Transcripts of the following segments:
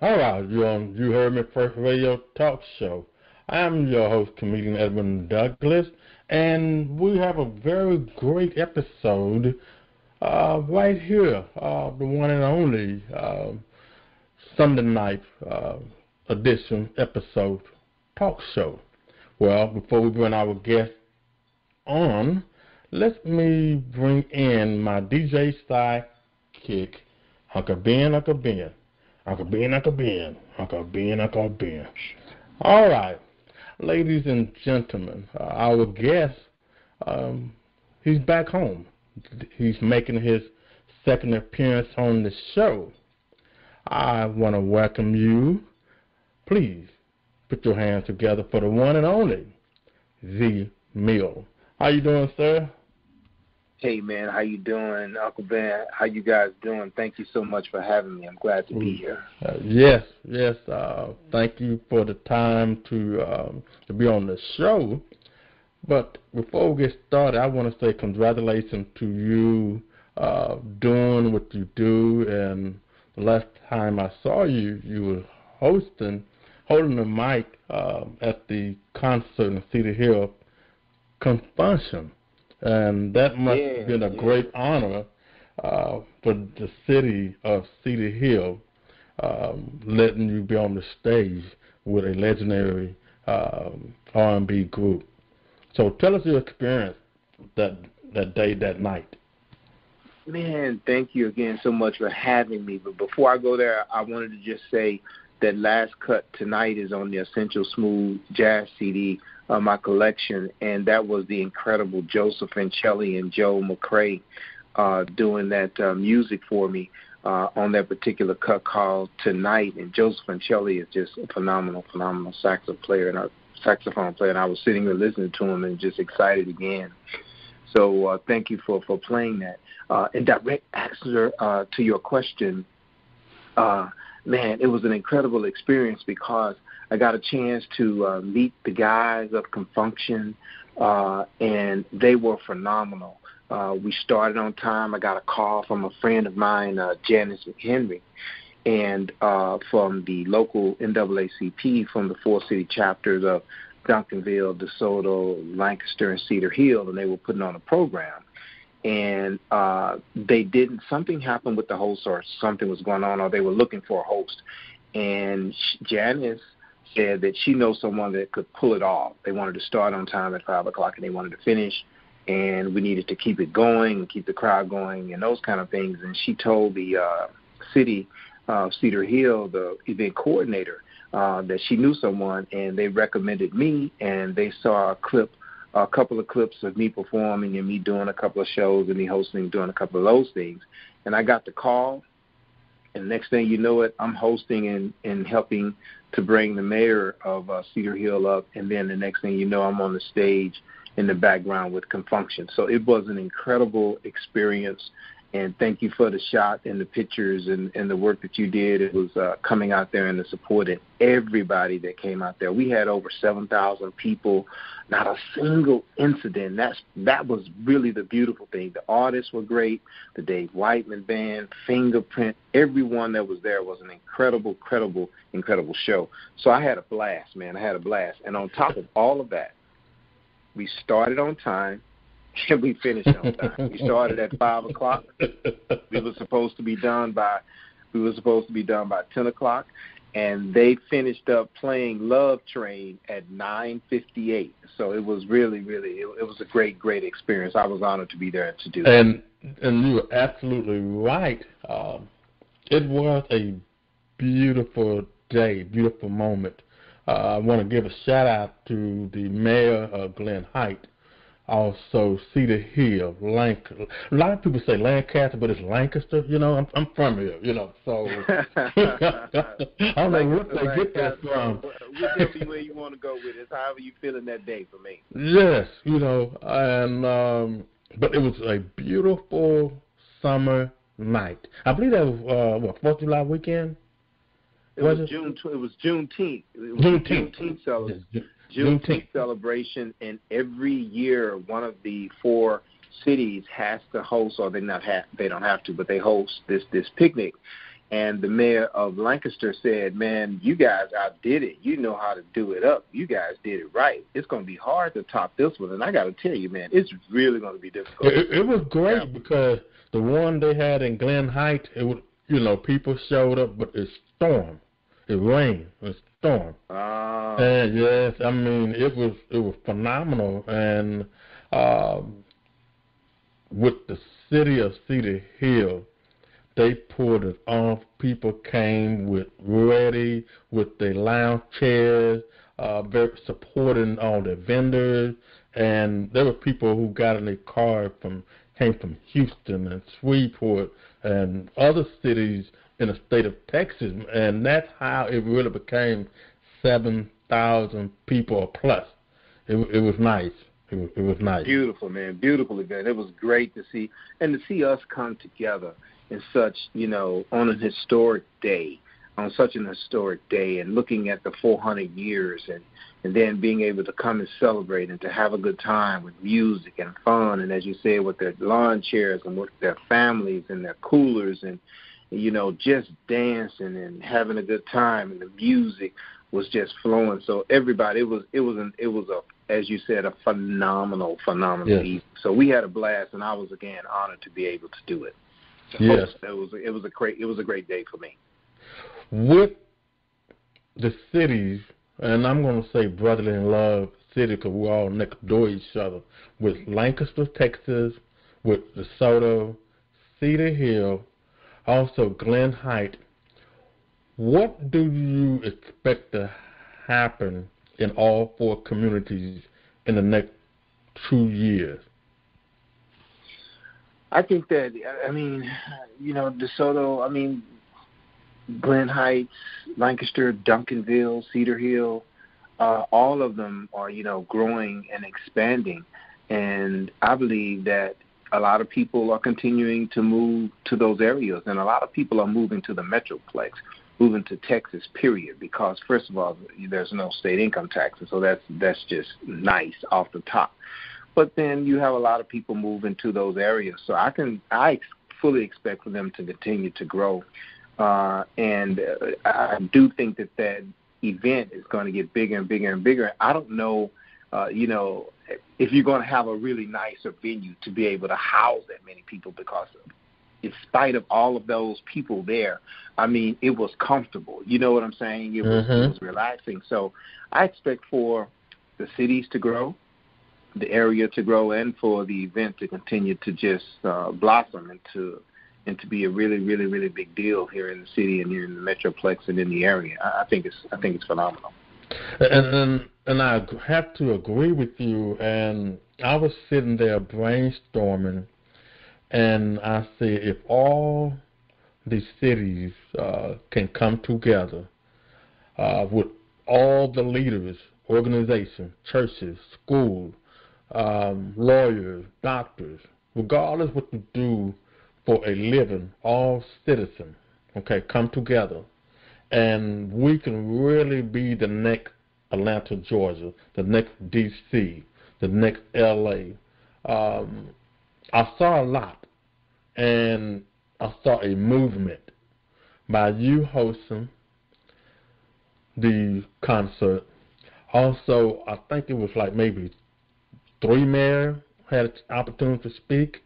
All right, you're on Uheardme1st radio talk show. I'm your host, comedian-edwin-douglas, and we have a very great episode right here, the one and only Sunday night edition episode talk show. Well, before we bring our guest on, let me bring in my DJ sidekick, Uncle Ben. All right, ladies and gentlemen, our guest, he's back home. He's making his second appearance on the show. I want to welcome you. Please put your hands together for the one and only Zemill. How you doing, sir? Hey, man, how you doing, Uncle Ben? How you guys doing? Thank you so much for having me. I'm glad to be here. Yes. Thank you for the time to be on the show. But before we get started, I want to say congratulations to you doing what you do. And the last time I saw you, you were holding the mic at the concert in Cedar Hill Convention. And that must have been a great honor for the city of Cedar Hill, letting you be on the stage with a legendary R&B group. So tell us your experience that day, that night. Man, thank you again so much for having me. But before I go there, I wanted to just say that Last Cut Tonight is on the Essential Smooth Jazz CD of my collection, and that was the incredible Joseph Ancelli and Joe McCrae doing that music for me on that particular cut called Tonight. And Joseph Ancelli is just a phenomenal saxophone player, and I was sitting there listening to him and just excited again. So thank you for playing that. In direct answer to your question, man, it was an incredible experience because I got a chance to meet the guys of Confunction, and they were phenomenal. We started on time. I got a call from a friend of mine, Janice McHenry, and from the local NAACP from the 4 city chapters of Duncanville, DeSoto, Lancaster, and Cedar Hill, and they were putting on a program. And something happened with the host, or something was going on, or they were looking for a host. And Janice said that she knows someone that could pull it off. They wanted to start on time at 5 o'clock, and they wanted to finish. And we needed to keep it going and keep the crowd going and those kind of things. And she told the city of Cedar Hill, the event coordinator, that she knew someone, and they recommended me, and they saw a couple of clips of me performing and me doing a couple of shows and me hosting, doing a couple of those things. And I got the call, and next thing you know it, I'm hosting and helping to bring the mayor of Cedar Hill up, and then the next thing you know, I'm on the stage in the background with Confunction. So it was an incredible experience, and thank you for the shot and the pictures and the work that you did. It was coming out there and the support and everybody that came out there. We had over 7,000 people, not a single incident. That was really the beautiful thing. The artists were great, the Dave Whiteman Band, Fingerprint, everyone that was there was an incredible show. So I had a blast, man. I had a blast. And on top of all of that, we started on time, and we finished on time. We started at 5 o'clock. We were supposed to be done by 10 o'clock, and they finished up playing Love Train at 9:58. So it was really, it was a great experience. I was honored to be there to do that. And you were absolutely right. It was a beautiful day, beautiful moment. I want to give a shout-out to the mayor, Glenn Height, also Cedar Hill, Lancaster. A lot of people say Lancaster, but it's Lancaster. You know, I'm from here, you know, so I don't know what they get that from. Whichever way you want to go with it, however you feeling that day for me. Yes, you know, and but it was a beautiful summer night. I believe that was 4th of July weekend. It was Juneteenth. It was Juneteenth celebration, and every year one of the 4 cities has to host, or they don't have to, but they host this picnic. And the mayor of Lancaster said, man, you guys outdid it. You know how to do it up. You guys did it right. It's going to be hard to top this one. And I got to tell you, man, it's really going to be difficult. It was great because the one they had in Glen Heights, it was, people showed up, but it stormed. It rained. It stormed. And yes, I mean, it was phenomenal. And with the city of Cedar Hill, they pulled it off. People came with their lounge chairs, very supporting all the vendors. And there were people who got in their car came from Houston and Shreveport and other cities in the state of Texas. And that's how it really became 7,000 people or plus. It was nice. It was nice. Beautiful, man. Beautiful event. It was great to see. And to see us come together in such, on an historic day, and looking at the 400 years and then being able to come and celebrate and to have a good time with music and fun. And as you said, with their lawn chairs and with their families and their coolers and, just dancing and having a good time, and the music was just flowing. So everybody, it was as you said, a phenomenal evening. So we had a blast, and I was again honored to be able to do it. So yes, it was a great day for me. With the cities, and I'm going to say brotherly in love city because we're all next door to each other. With Lancaster, Texas, with DeSoto, Cedar Hill, also Glen Heights. What do you expect to happen in all four communities in the next 2 years? I think that, DeSoto, Glen Heights, Lancaster, Duncanville, Cedar Hill, all of them are, growing and expanding. And I believe that a lot of people are continuing to move to those areas, and a lot of people are moving to the Metroplex, moving to Texas, period, because, first of all, there's no state income taxes, so that's just nice off the top. But then you have a lot of people moving to those areas, so I fully expect for them to continue to grow. And I do think that event is going to get bigger and bigger and bigger. I don't know, if you're going to have a really nicer venue to be able to house that many people, because in spite of all of those people there, it was comfortable. You know what I'm saying? It was relaxing. So I expect for the cities to grow, the area to grow, and for the event to continue to just blossom and to be a really, really, really big deal here in the city and here in the Metroplex and in the area. I think it's phenomenal. And I have to agree with you. And I was sitting there brainstorming, and I said, if all these cities can come together with all the leaders, organizations, churches, schools, lawyers, doctors, regardless what you do for a living, all citizens, come together, and we can really be the next Atlanta, Georgia, the next D.C., the next L.A. I saw a lot, and I saw a movement by you hosting the concert. Also, I think it was like maybe 3 mayors had an opportunity to speak.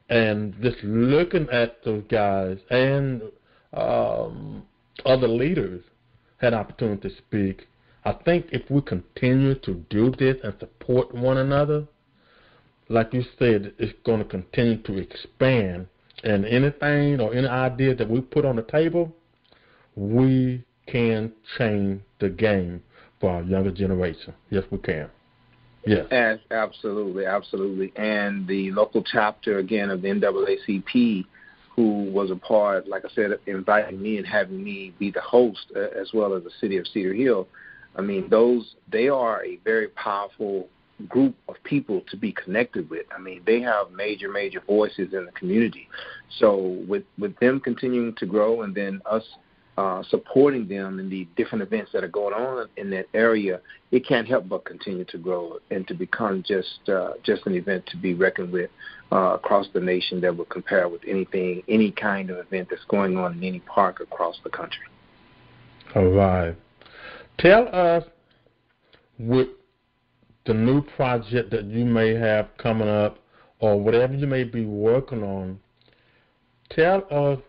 And just looking at those guys and other leaders had opportunity to speak. I think if we continue to do this and support one another, like you said, it's going to continue to expand. And anything or any idea that we put on the table, we can change the game for our younger generation. Yes, we can. Yes. Absolutely. And the local chapter, again, of the NAACP, who was a part, like I said, inviting me and having me be the host, as well as the city of Cedar Hill, they are a very powerful group of people to be connected with. They have major voices in the community. So with them continuing to grow, and then us supporting them in the different events that are going on in that area, it can't help but continue to grow and to become just an event to be reckoned with across the nation that will compare with any kind of event that's going on in any park across the country. All right. Tell us with the new project that you may have coming up or whatever you may be working on, tell us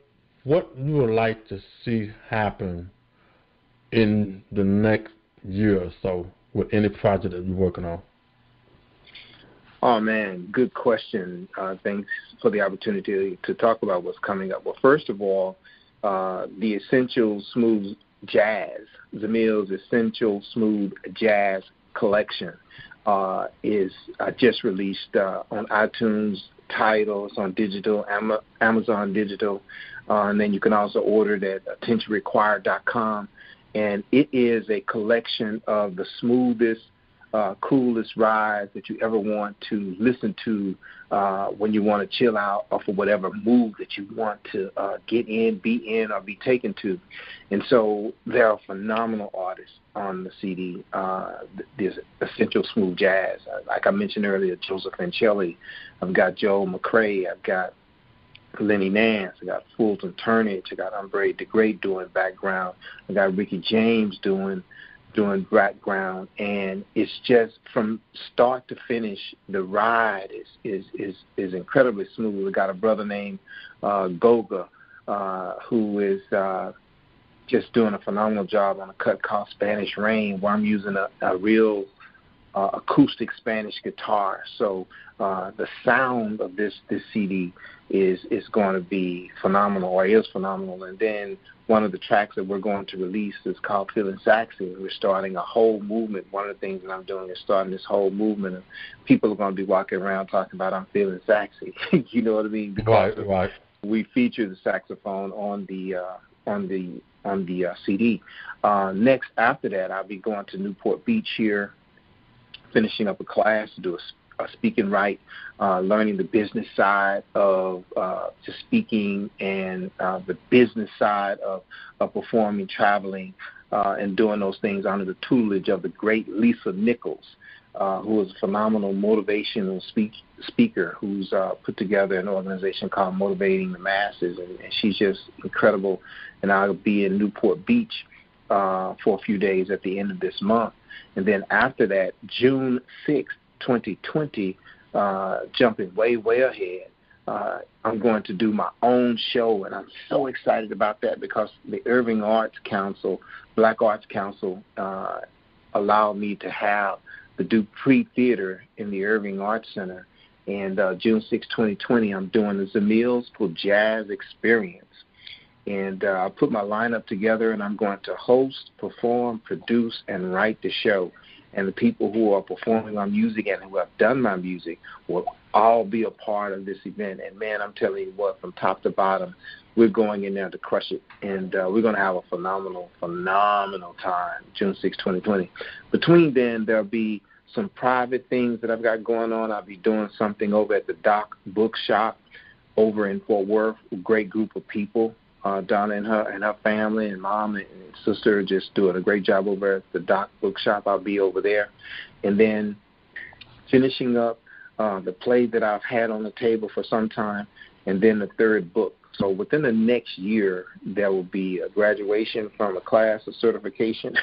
what you would like to see happen in the next year or so with any project that you're working on. Oh, man, good question. Thanks for the opportunity to talk about what's coming up. Well, first of all, the Essential Smooth Jazz, Zemill's Essential Smooth Jazz collection is just released on iTunes, Tidal, it's on digital, Amazon Digital, and then you can also order it at attentionrequired.com. And it is a collection of the smoothest, coolest rides that you ever want to listen to when you want to chill out or for whatever mood that you want to get in, be in, or be taken to. And so there are phenomenal artists on the CD, this Essential Smooth Jazz. Like I mentioned earlier, Joseph Ancelli. I've got Joe McCrae. I've got Lenny Nance. I got Fulton Turnage. I got Andre the Great doing background. I got Ricky James doing background, and it's just from start to finish. The ride is incredibly smooth. We got a brother named Goga who is just doing a phenomenal job on a cut called Spanish Rain, where I'm using a real acoustic Spanish guitar. So the sound of this CD is going to be phenomenal, or is phenomenal. And then one of the tracks that we're going to release is called Feeling Sexy. We're starting a whole movement. One of the things that I'm doing is starting this whole movement, and people are going to be walking around talking about I'm feeling sexy. You know what I mean? Because right. We feature the saxophone on the CD. Next, after that, I'll be going to Newport Beach here, finishing up a class to do a speak and write, learning the business side of just speaking and the business side of performing, traveling, and doing those things under the tutelage of the great Lisa Nichols, who is a phenomenal motivational speaker who's put together an organization called Motivating the Masses, and she's just incredible. And I'll be in Newport Beach for a few days at the end of this month. And then after that, June 6th, 2020, jumping way ahead, I'm going to do my own show, and I'm so excited about that because the Irving Arts Council, Black Arts Council, allowed me to do pre-theater in the Irving Arts Center. And June 6, 2020, I'm doing the Zemill's Jazz Experience. And I put my lineup together, and I'm going to host, perform, produce, and write the show. And the people who are performing my music and who have done my music will all be a part of this event. And, man, I'm telling you what, from top to bottom, we're going in there to crush it. And we're going to have a phenomenal time, June 6, 2020. Between then, there'll be some private things that I've got going on. I'll be doing something over at the Doc Bookshop over in Fort Worth, a great group of people. Donna and her family and mom and sister are just doing a great job over at the Doc Bookshop. I'll be over there. And then finishing up the play that I've had on the table for some time, and then the third book. So within the next year, there will be a graduation from a class of certification.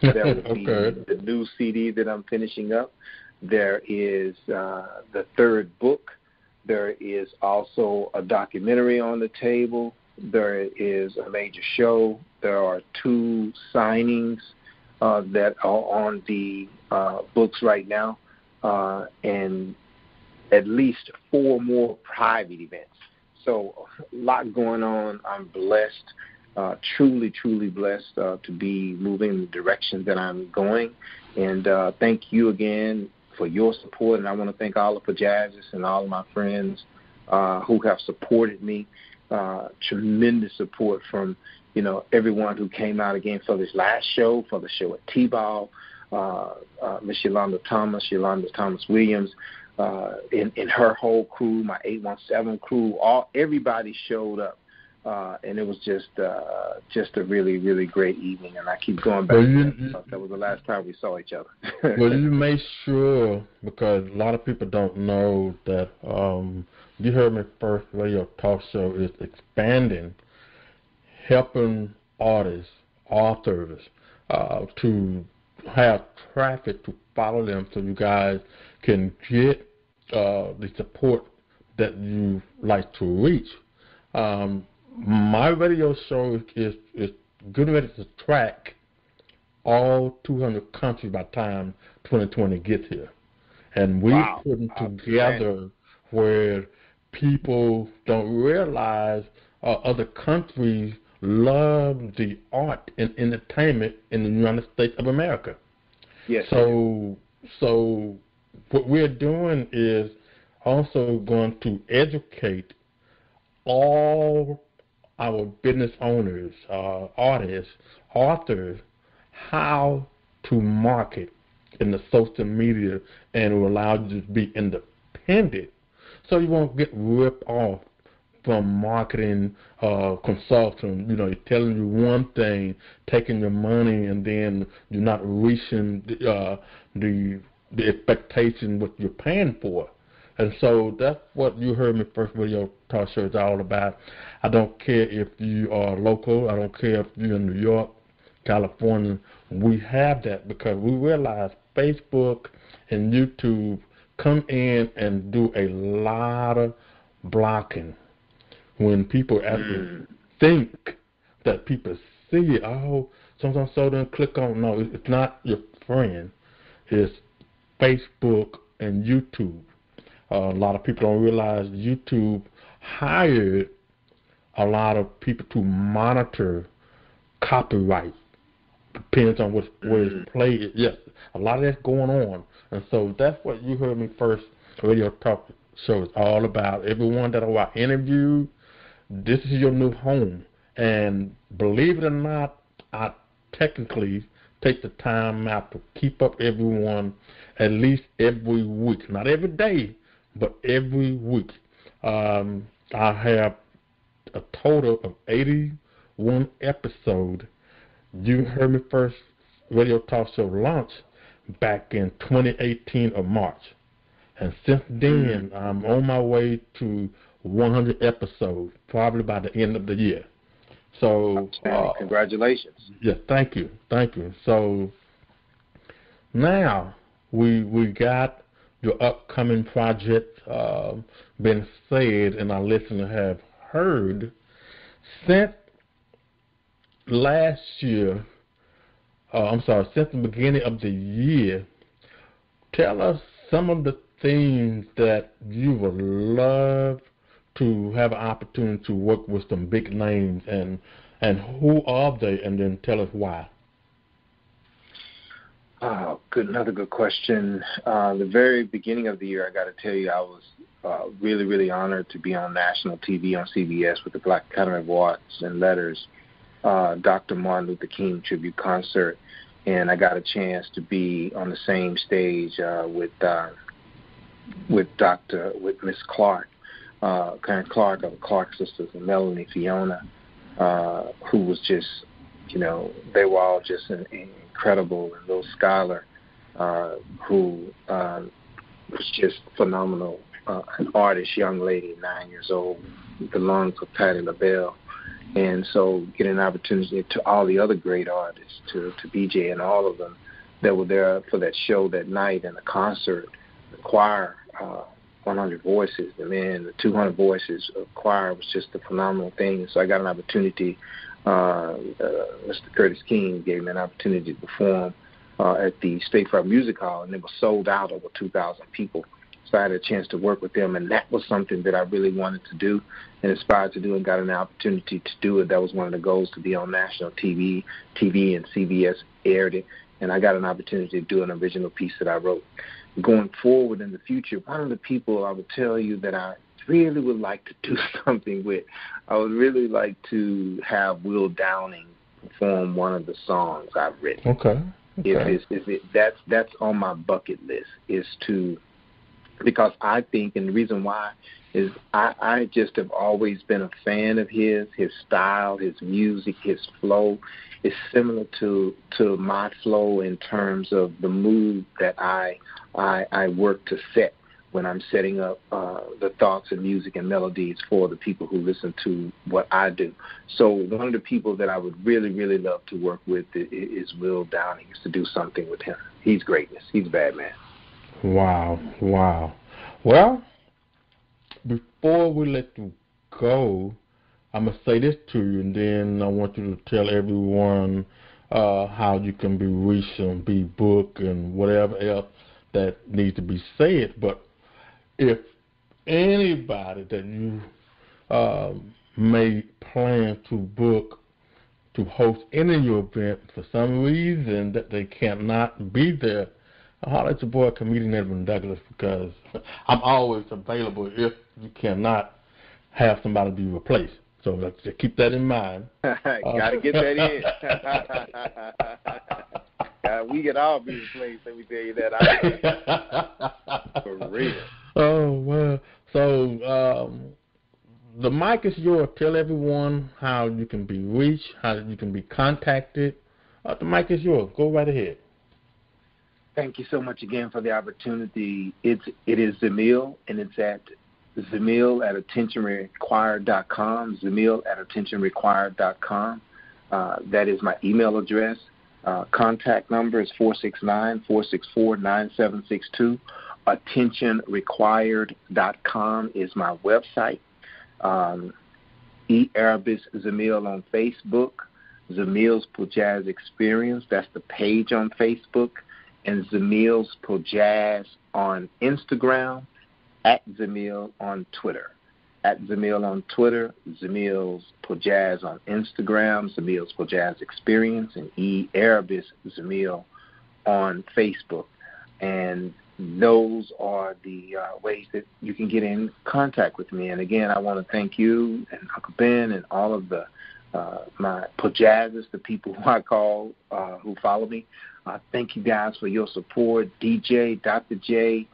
There will be the new CD that I'm finishing up. There is the third book. There is also a documentary on the table. There is a major show. There are 2 signings that are on the books right now, and at least 4 more private events. So a lot going on. I'm blessed, truly blessed to be moving in the direction that I'm going. And thank you again for your support. And I want to thank all of the Jazzers and all of my friends who have supported me. Tremendous support from, everyone who came out again for this last show, for the show at T-Ball, Miss Yolanda Thomas Williams, in her whole crew, my 817 crew, everybody showed up and it was just a really, really great evening. And I keep going back to that because that was the last time we saw each other. Well, you made sure, because a lot of people don't know that You Heard Me First radio talk show is expanding, helping artists, authors, to have traffic to follow them so you guys can get the support that you like to reach. My radio show is getting ready to track all 200 countries by the time 2020 gets here. And we're putting together where people don't realize other countries love the art and entertainment in the United States of America. Yes. So what we're doing is also going to educate all our business owners, artists, authors, how to market in the social media, and it will allow you to be independent so you won't get ripped off from marketing consultants. You know, you're telling you one thing, taking your money, and then you're not reaching the expectation what you're paying for. And so that's what You Heard Me First radio talk show is all about. I don't care if you are local. I don't care if you're in New York, California. We have that because we realize Facebook and YouTube come in and do a lot of blocking. When people actually think that people see it, oh, so then click on. No, it's not your friend. It's Facebook and YouTube. A lot of people don't realize YouTube hired a lot of people to monitor copyright. Depends on where it's played. Yes, a lot of that's going on. And so that's what You Heard Me First radio talk show is all about. Everyone that I interview, this is your new home. And believe it or not, I technically take the time out to keep up everyone at least every week. Not every day, but every week. I have a total of 81 episodes. You Heard Me First radio talk show launched back in 2018 of March. And since then, I'm on my way to 100 episodes, probably by the end of the year. So, congratulations. Yes, thank you. So now we got your upcoming project been said, and our listeners have heard. Since last year, since the beginning of the year, tell us some of the things that you would love to have an opportunity to work with some big names, and who are they, and then tell us why. Another good question. The very beginning of the year, I got to tell you, I was really, really honored to be on national TV on CBS with the Black Academy of Arts and Letters, Dr. Martin Luther King tribute concert, and I got a chance to be on the same stage with Miss Clark, Karen Clark of the Clark sisters, and Melanie Fiona, who was just, they were all just incredible, and Lil Schuyler, who was just phenomenal, an artist, young lady, 9 years old, with the lungs of Patti LaBelle. And so getting an opportunity to all the other great artists, to BJ and all of them that were there for that show that night and the concert, the choir, 100 voices, the 200 voices of choir was just a phenomenal thing. So I got an opportunity, Mr. Curtis King gave me an opportunity to perform at the State Farm Music Hall, and it was sold out, over 2,000 people. So I had a chance to work with them, and that was something that I really wanted to do and aspired to do, and got an opportunity to do it. That was one of the goals, to be on national TV, and CBS aired it, and I got an opportunity to do an original piece that I wrote. Going forward in the future, one of the people I would tell you that I really would like to do something with, I would really like to have Will Downing perform one of the songs I've written. Okay. That's on my bucket list, is to because I think, and the reason why is I just have always been a fan of his style, his music, his flow is similar to my flow in terms of the mood that I work to set when I'm setting up the thoughts and music and melodies for the people who listen to what I do. So one of the people that I would really, really love to work with is Will Downing, to do something with him. He's greatness. He's a bad man. Wow. Well, before we let you go, I'm going to say this to you, and then I want you to tell everyone how you can be reached and be booked and whatever else that needs to be said. But if anybody that you may plan to book to host any of your event for some reason that they cannot be there, holler at your boy, Comedian Edwin-Douglas, because I'm always available if you cannot have somebody be replaced. So let's just keep that in mind. Gotta get that in. We can all be replaced, let me tell you that. For real. Oh, well. So the mic is yours. Tell everyone how you can be reached, how you can be contacted. The mic is yours. Go right ahead. Thank you so much again for the opportunity. It is Zemill, and it's at Zemill at attentionrequired.com, Zemill at attentionrequired.com. That is my email address. Contact number is 469-464-9762. Attentionrequired.com is my website. Uheardme1st Zemill on Facebook. Zemill's Jazz Experience, that's the page on Facebook. And Zemill's Jazz on Instagram, at Zemill on Twitter. At Zemill on Twitter, Zemill's Jazz on Instagram, Zemill's Jazz Experience, and Uheardme1st Zemill on Facebook. And those are the ways that you can get in contact with me. And again, I want to thank you and Uncle Ben and all of the my Jazzers, the people who I call who follow me. Thank you guys for your support. DJ, Dr. J,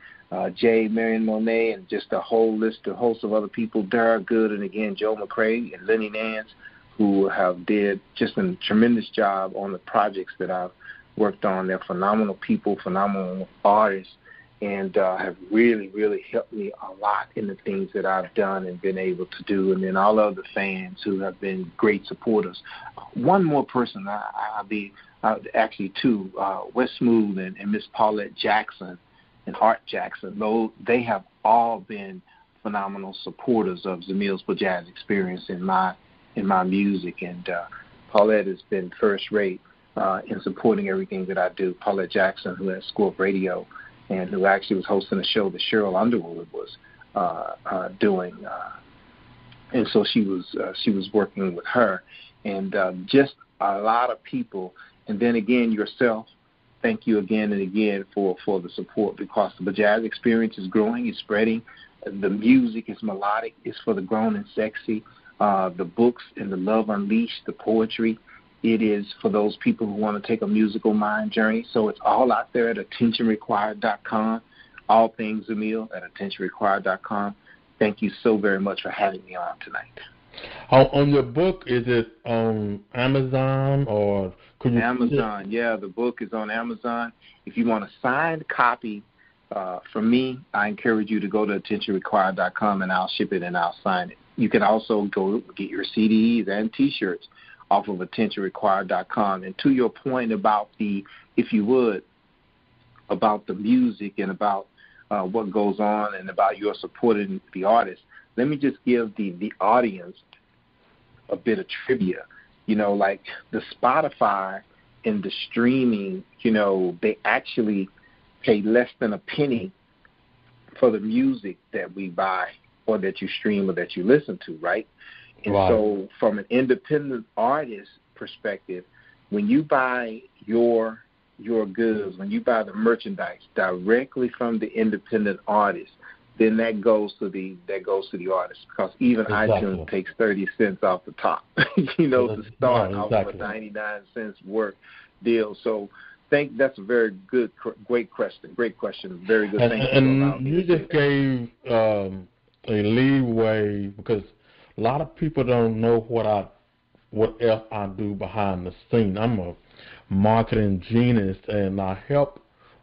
Jay, Marion Monet, and just a host of other people, Dara Good, and again, Joe McCrae and Lenny Nance, who have did just a tremendous job on the projects that I've worked on. They're phenomenal people, phenomenal artists, and have really, really helped me a lot in the things that I've done and been able to do. And then all of the fans who have been great supporters. One more person, actually two, Wes Smooth and Miss Paulette Jackson and Art Jackson. They have all been phenomenal supporters of Zemill's Jazz Experience in my music. And Paulette has been first rate in supporting everything that I do. Paulette Jackson, who has School of Radio, and who actually was hosting a show that Cheryl Underwood was doing, and so she was working with her, and just a lot of people. And then again, yourself, thank you again and again for the support, because the Jazz Experience is growing, it's spreading. The music is melodic, it's for the grown and sexy. The books and the Love Unleashed, the poetry, it is for those people who want to take a musical mind journey. So it's all out there at attentionrequired.com. All things Zemill at attentionrequired.com. Thank you so very much for having me on tonight. On your book, is it on Amazon or could you? Amazon, yeah, the book is on Amazon. If you want a signed copy from me, I encourage you to go to attentionrequired.com and I'll ship it and I'll sign it. You can also go get your CDs and T-shirts off of attentionrequired.com. And to your point about about the music and about what goes on and about your supporting the artist, let me just give the audience a bit of trivia. Like the Spotify and the streaming, they actually pay less than a penny for the music that we buy or that you stream or that you listen to, right? And right. So from an independent artist perspective, when you buy your goods, when you buy the merchandise directly from the independent artist, then that goes to the artist, because even exactly. iTunes takes 30 cents off the top, to start off of a 99 cents worth deal. So That's a very good, great question. Great question. Very good. Thank you. And you just gave a leeway because a lot of people don't know what else I do behind the scene. I'm a marketing genius, and I help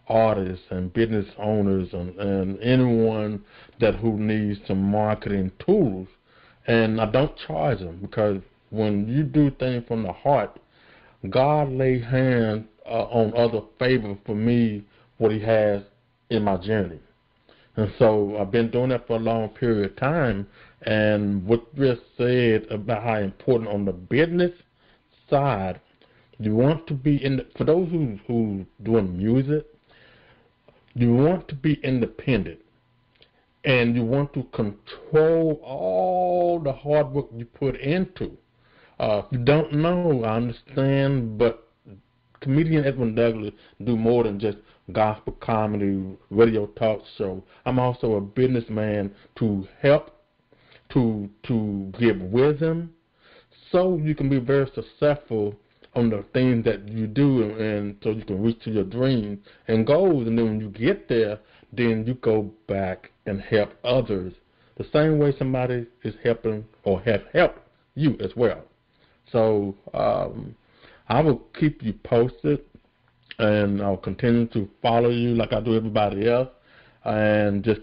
artists and business owners and anyone who needs some marketing tools. And I don't charge them because when you do things from the heart, God lay hands on other favor for me what He has in my journey. And so I've been doing that for a long period of time. And what you just said about how important on the business side, you want to be for those who doing music, you want to be independent. And you want to control all the hard work you put into. If you don't know, I understand, but comedian Edwin Douglas do more than just gospel comedy, radio talk show. I'm also a businessman to help, to give wisdom, so you can be very successful on the things that you do, and so you can reach to your dreams and goals. And then when you get there, then you go back and help others the same way somebody is helping or have helped you as well. So I will keep you posted, and I'll continue to follow you like I do everybody else, and just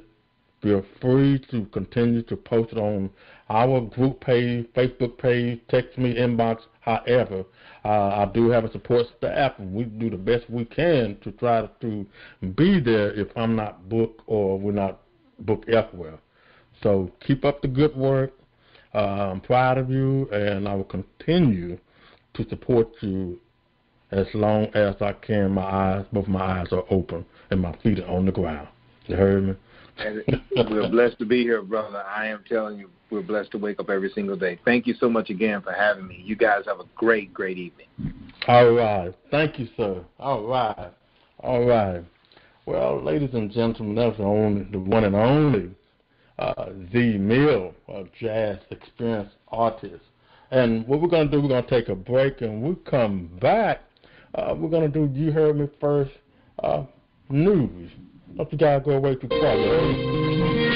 feel free to continue to post it on our group page, Facebook page, text me, inbox, however. I do have a support staff, and we do the best we can to try to be there if I'm not booked or we're not booked elsewhere. So keep up the good work. I'm proud of you, and I will continue to support you as long as I can. Both my eyes are open and my feet are on the ground. You heard me? And we're blessed to be here, brother. I am telling you, we're blessed to wake up every single day. Thank you so much again for having me. You guys have a great, great evening. All right. Thank you, sir. All right. All right. Well, ladies and gentlemen, that's the one and only Zemill, a jazz experienced artist. And what we're going to do, we're going to take a break, and we come back. We're going to do You Heard Me First news. Don't you guys go away too far.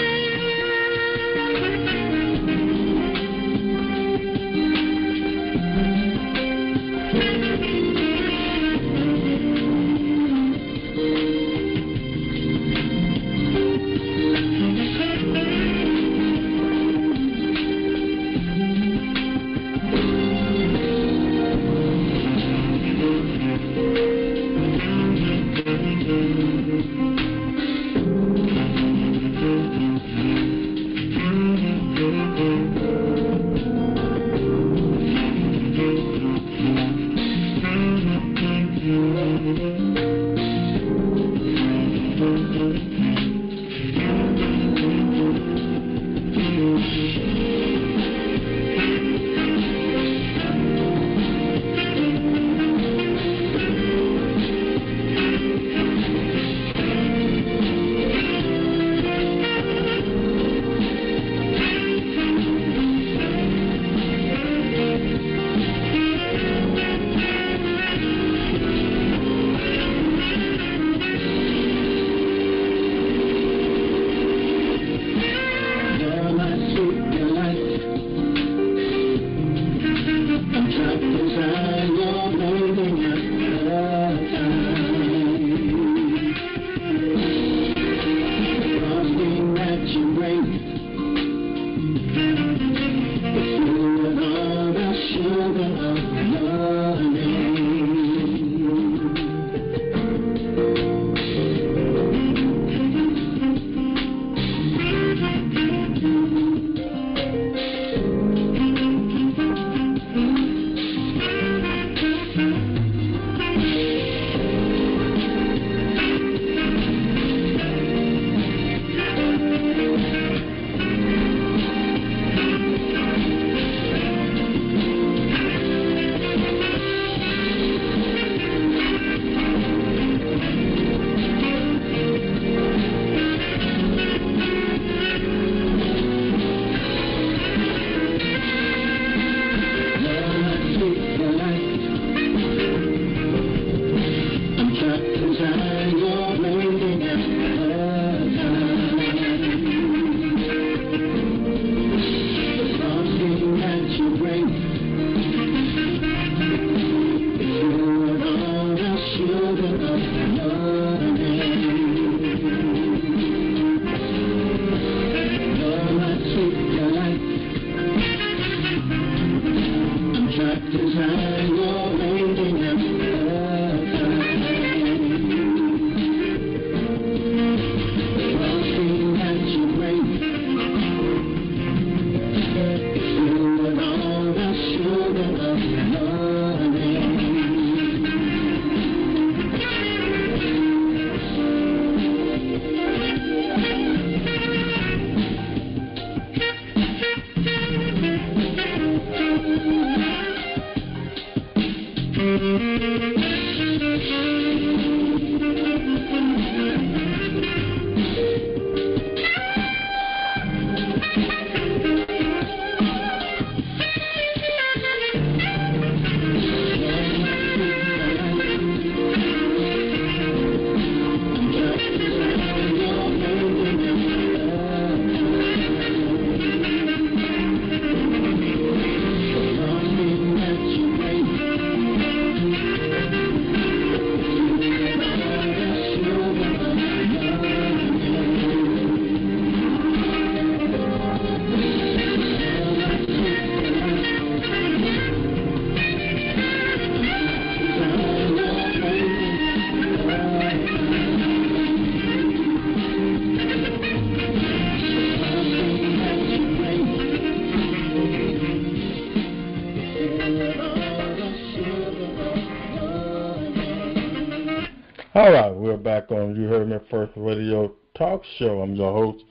All right, we're back on You Heard Me First Radio Talk Show. I'm your host,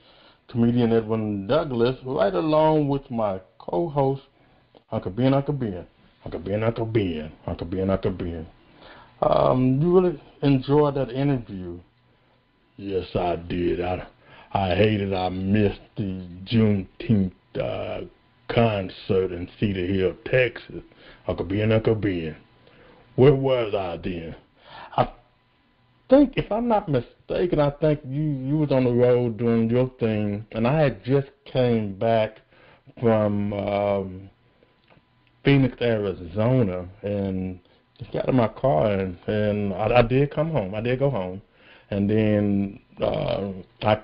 comedian Edwin-Douglas, right along with my co-host, Uncle Ben. You really enjoyed that interview? Yes, I did. I hated I missed the Juneteenth concert in Cedar Hill, Texas. Uncle Ben. Where was I then? I think, if I'm not mistaken, I think you was on the road doing your thing, and I had just came back from Phoenix, Arizona, and just got in my car, and I did come home. I did go home, and then I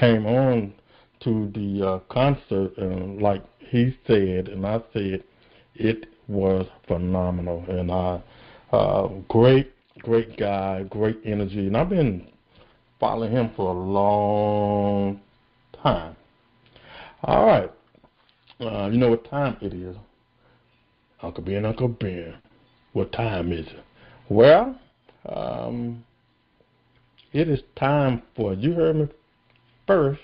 came on to the concert, and like he said, and I said, it was phenomenal, and great guy, great energy, and I've been following him for a long time. All right, you know what time it is, Uncle Ben. What time is it? Well, it is time for You Heard Me First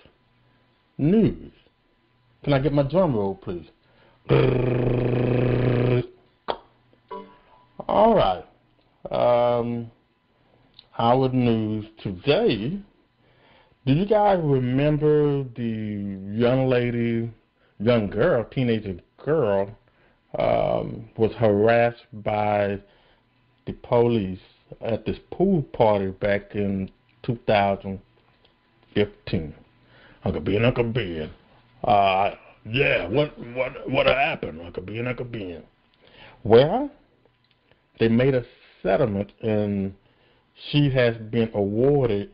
news. Can I get my drum roll, please? All right. Our news today. Do you guys remember the young girl, teenager girl, was harassed by the police at this pool party back in 2015? Uncle Ben. Yeah, what happened, Uncle Ben? Well, they made a settlement, and she has been awarded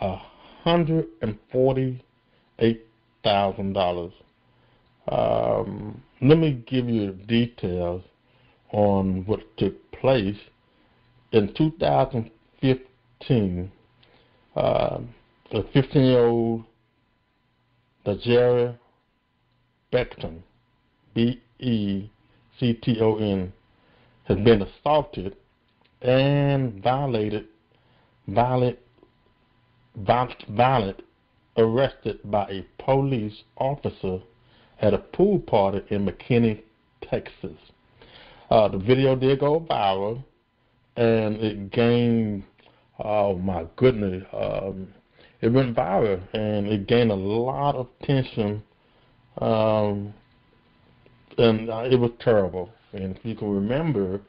$148,000. Let me give you the details on what took place. In 2015, a 15-year-old Najera Beckton, Becton, has been assaulted and arrested by a police officer at a pool party in McKinney, Texas. The video did go viral, and it gained, oh my goodness, it went viral, and it gained a lot of attention, and it was terrible. And if you can remember,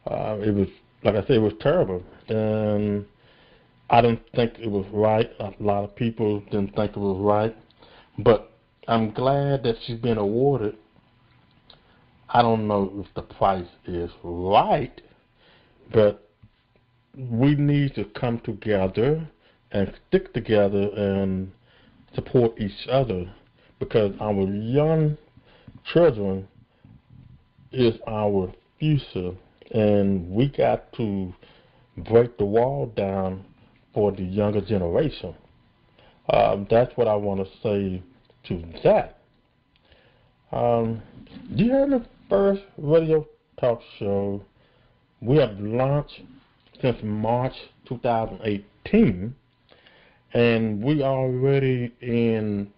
it was, like I said, it was terrible, and I didn't think it was right. A lot of people didn't think it was right, but I'm glad that she's been awarded. I don't know if the price is right, but we need to come together and stick together and support each other, because our young children is our future, and we got to break the wall down for the younger generation. That's what I want to say to that. You heard the first radio talk show. We have launched since March 2018, and we are already in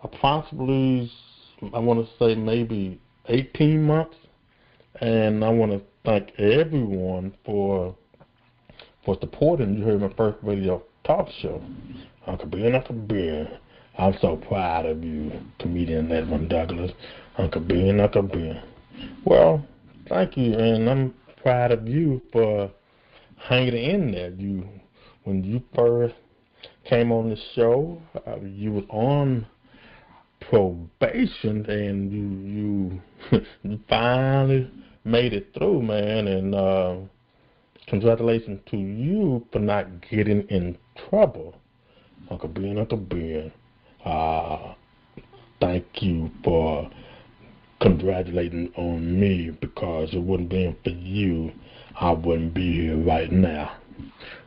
approximately, I want to say maybe 18 months, And I want to thank everyone for supporting You Heard My First Radio talk show. Uncle Ben. I'm so proud of you, comedian-edwin-douglas. Uncle Ben. Well, thank you, and I'm proud of you for hanging in there. When you first came on the show, you was on probation, and you finally made it through, man. And congratulations to you for not getting in trouble, Uncle Ben. Thank you for congratulating on me, because it wouldn't be for you, I wouldn't be here right now.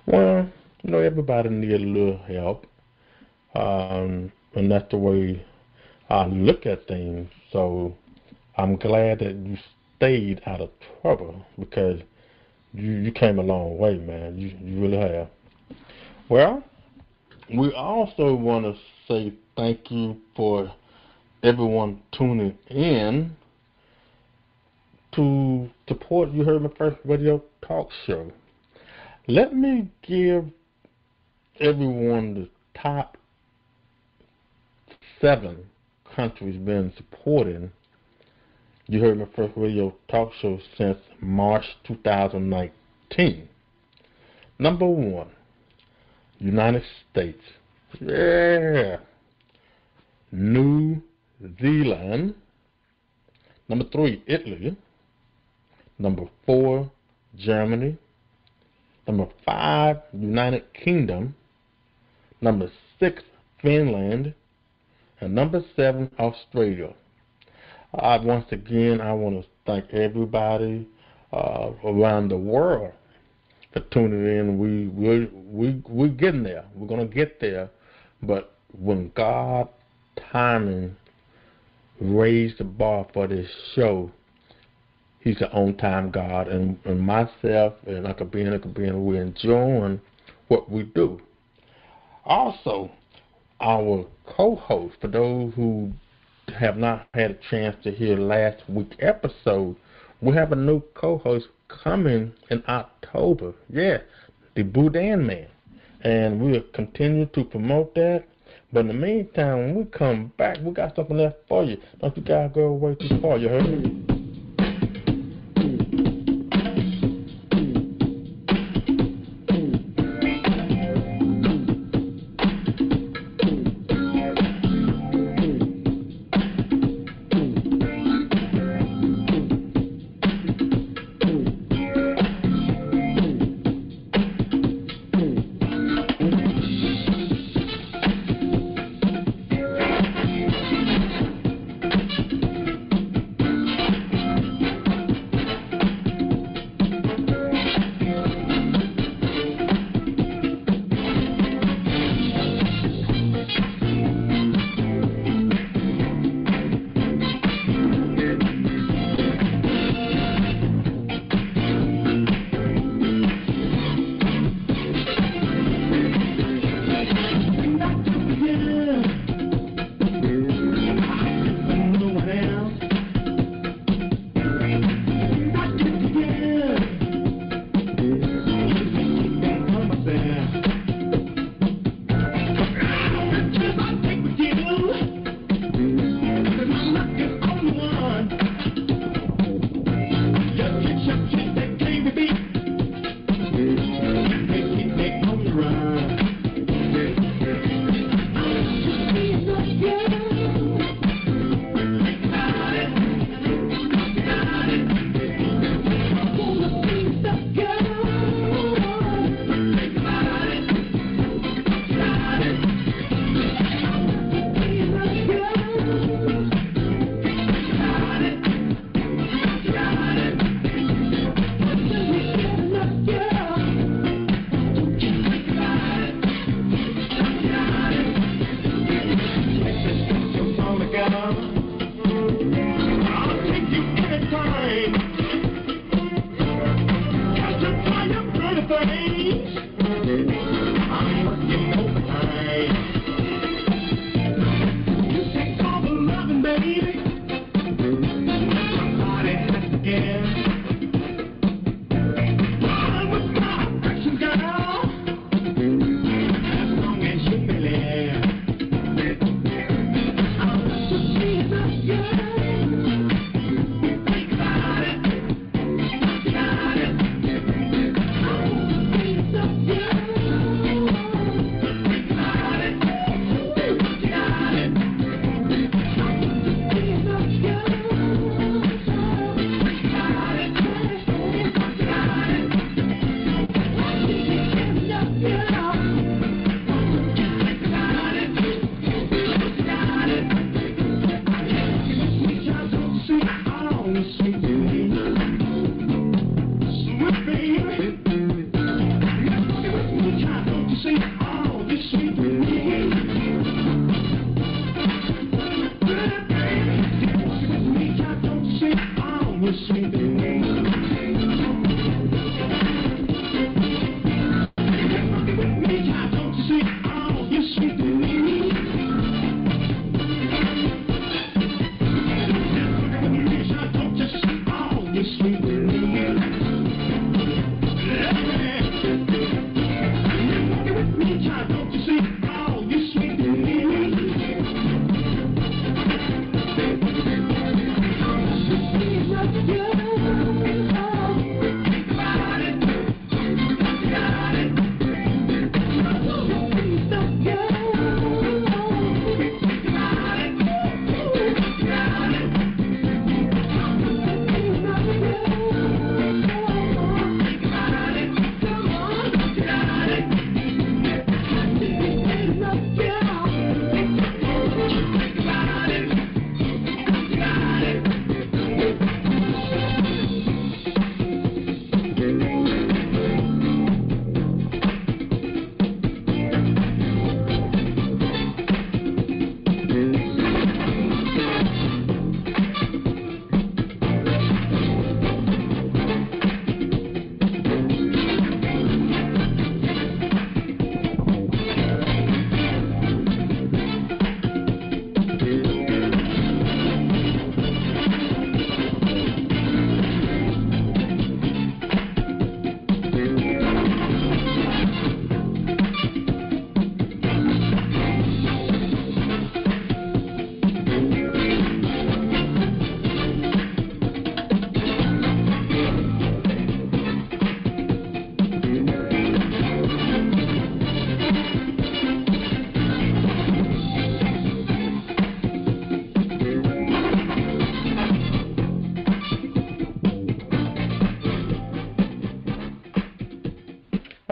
Well, everybody needs a little help, and that's the way I look at things. So I'm glad that you stayed out of trouble, because you came a long way, man. You really have. Well, we also want to say thank you for everyone tuning in to support You Heard My First Radio talk show. Let me give everyone the top 7 countries been supporting You Heard My First Radio talk show since March 2019. Number 1, United States. Yeah. New Zealand. Number 3, Italy. Number 4, Germany. Number 5, United Kingdom. Number 6, Finland. And number 7, Australia. Once again, I want to thank everybody around the world for tuning in. We're getting there. We're going to get there. But when God timing raised the bar for this show, He's an on-time God. And myself and Uncle Ben, we're enjoying what we do. Also, our co-host, for those who have not had a chance to hear last week's episode, we have a new co-host coming in October. Yeah, the Boudin Man. And we'll continue to promote that. But in the meantime, when we come back, we got something left for you. Don't you guys go away too far, you heard me? Somebody has to give.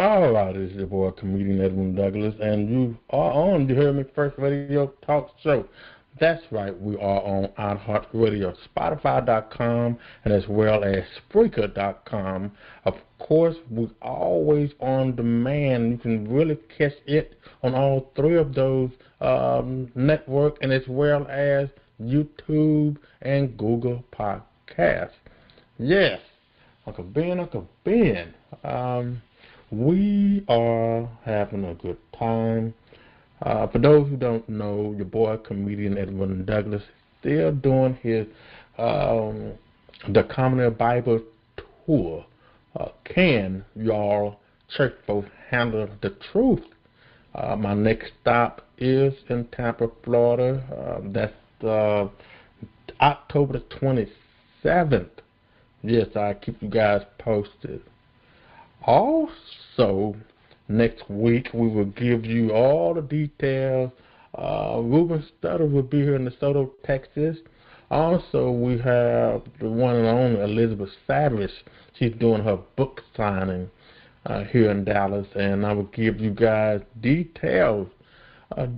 All right, this is your boy, comedian Edwin-Douglas, and you are on the Uheardme First Radio Talk Show. That's right, we are on iheart-radio, Spotify.com, and as well as Spreaker.com. Of course, we're always on demand. You can really catch it on all three of those networks, and as well as YouTube and Google Podcasts. Yes, Uncle Ben. We are having a good time. For those who don't know, your boy, comedian Edwin-Douglas, still doing his the Comedy Bible Tour. Can y'all church folks handle the truth? My next stop is in Tampa, Florida. That's October the 27th. Yes, I keep you guys posted. Also, next week we will give you all the details. Ruben Stutter will be here in DeSoto, Texas. Also, we have the one and only Elizabeth Savage. She's doing her book signing here in Dallas, and I will give you guys details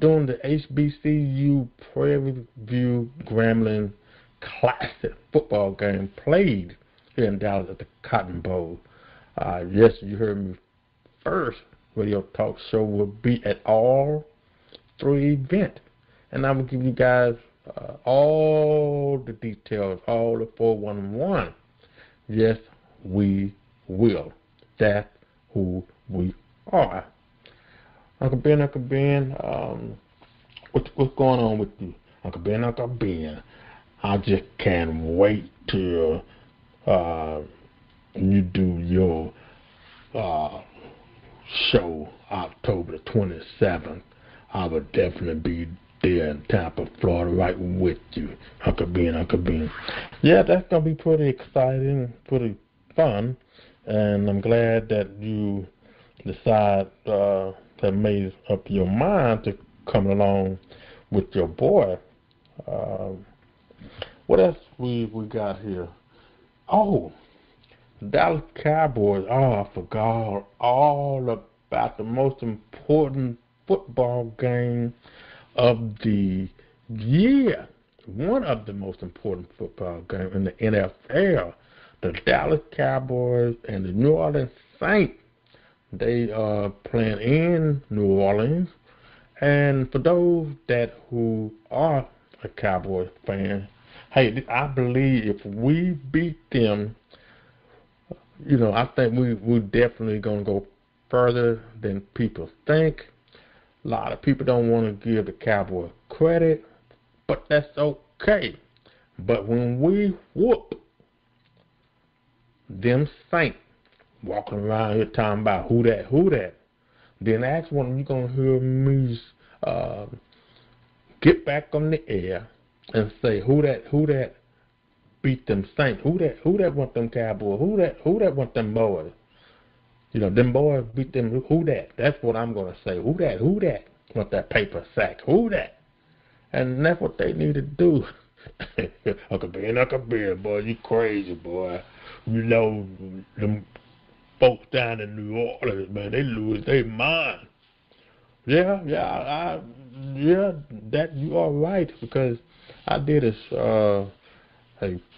during the HBCU Prairie View Grambling Classic football game played here in Dallas at the Cotton Bowl. Yes, you heard me first. Radio Talk Show will be at all three events, and I will give you guys all the details, all the 411. Yes, we will. That's who we are. Uncle Ben, what's going on with you? Uncle Ben, I just can't wait till you do your show October 27th. I will definitely be there in Tampa, Florida, right with you, Uncle Ben. Yeah, that's going to be pretty exciting, pretty fun, and I'm glad that you decide that made up your mind to come along with your boy. What else we got here? Oh, Dallas Cowboys. I forgot all about the most important football game of the year. One of the most important football games in the NFL. The Dallas Cowboys and the New Orleans Saints. They are playing in New Orleans. And for those who are a Cowboys fan, hey, I believe if we beat them, I think we're definitely going to go further than people think. A lot of people don't want to give the Cowboys credit, but that's okay. But when we whoop them Saints, walking around here talking about who that, then that's when you're going to hear me get back on the air and say who that beat them Saints, who that want them Cowboys, who that want them boys. Them boys beat them, who that? That's what I'm going to say. Who that want that paper sack? Who that? And that's what they need to do. Uncle Ben, boy, you crazy, boy. Them folks down in New Orleans, man, they lose their mind. Yeah, that you are right, because I did a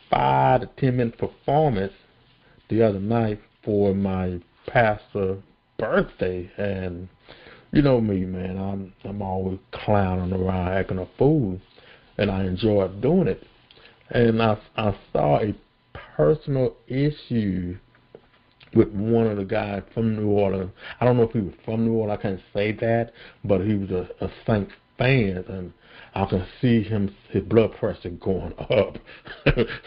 5 to 10 minute performance the other night for my pastor's birthday, and you know me, man, I'm always clowning around, acting a fool, and I enjoy doing it. And I saw a personal issue with one of the guys from New Orleans. I don't know if he was from New Orleans, I can't say that, but he was a Saints fan, and I can see his blood pressure going up.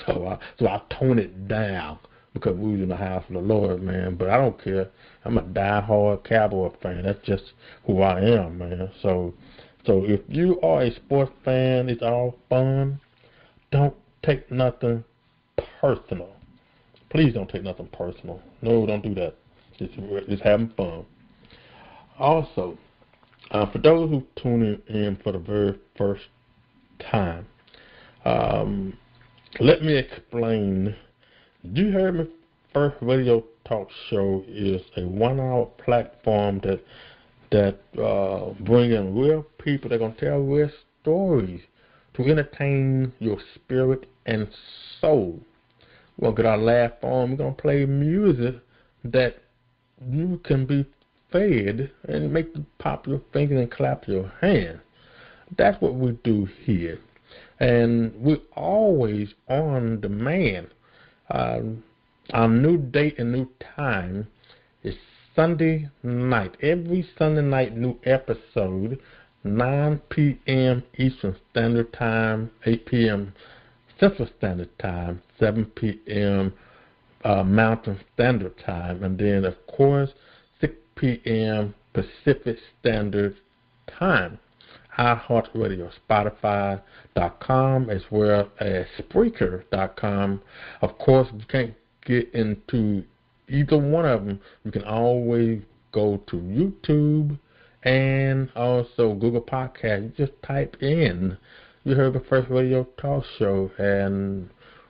so I toned it down because we was in the house of the Lord, man. But I don't care. I'm a diehard Cowboy fan. That's just who I am, man. So if you are a sports fan, it's all fun. Don't take nothing personal. Please don't take nothing personal. No, don't do that. Just having fun. Also, for those who tune in for the very first time, let me explain. You heard me first radio Talk Show is a 1-hour platform that bring in real people that are going to tell real stories to entertain your spirit and soul. We're going to get our laugh on. We're going to play music that you can be fed and make you pop your fingers and clap your hands. That's what we do here. And we're always on demand. Our new date and new time is Sunday night. Every Sunday night, new episode, 9 p.m. Eastern Standard Time, 8 p.m. Central Standard Time, 7 p.m. Mountain Standard Time, and then, of course, 6 p.m. Pacific Standard Time. iHeart-Radio, Spotify.com, as well as Spreaker.com. Of course, if you can't get into either one of them, you can always go to YouTube and also Google Podcast. You just type in Uheardme1st Radio Talk Show, and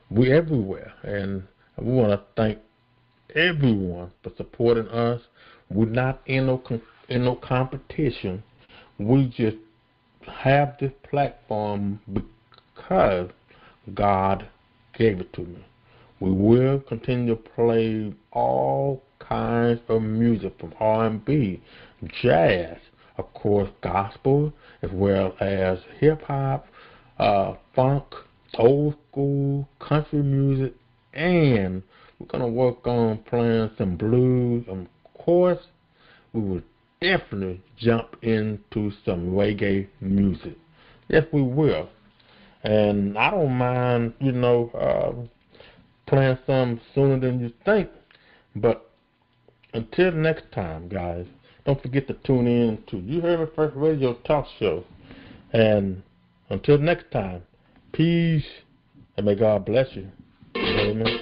we're everywhere. And we want to thank everyone for supporting us. We're not in no competition. We just have this platform because God gave it to me. We will continue to play all kinds of music, from R&B, jazz, of course, gospel, as well as hip-hop, funk, old school, country music, and we're going to work on playing some blues. Of course, we will definitely jump into some reggae music. Yes, we will. And I don't mind, playing some sooner than you think. But until next time, guys, don't forget to tune in to Uheardme1st Radio Talk Show. And until next time, peace, and may God bless you. Amen.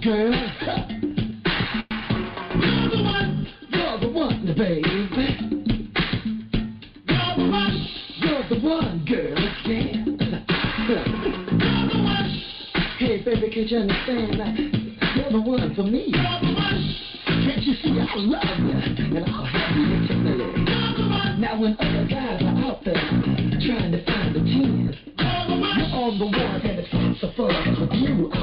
girl. You're the one, baby. You're the one, girl, yeah. Hey, baby, can't you understand that you're the one for me? Can't you see I love you, and I'll have you intimately. Now when other guys are out there trying to find the 10, you're on the one, and it's lots of fun. With you,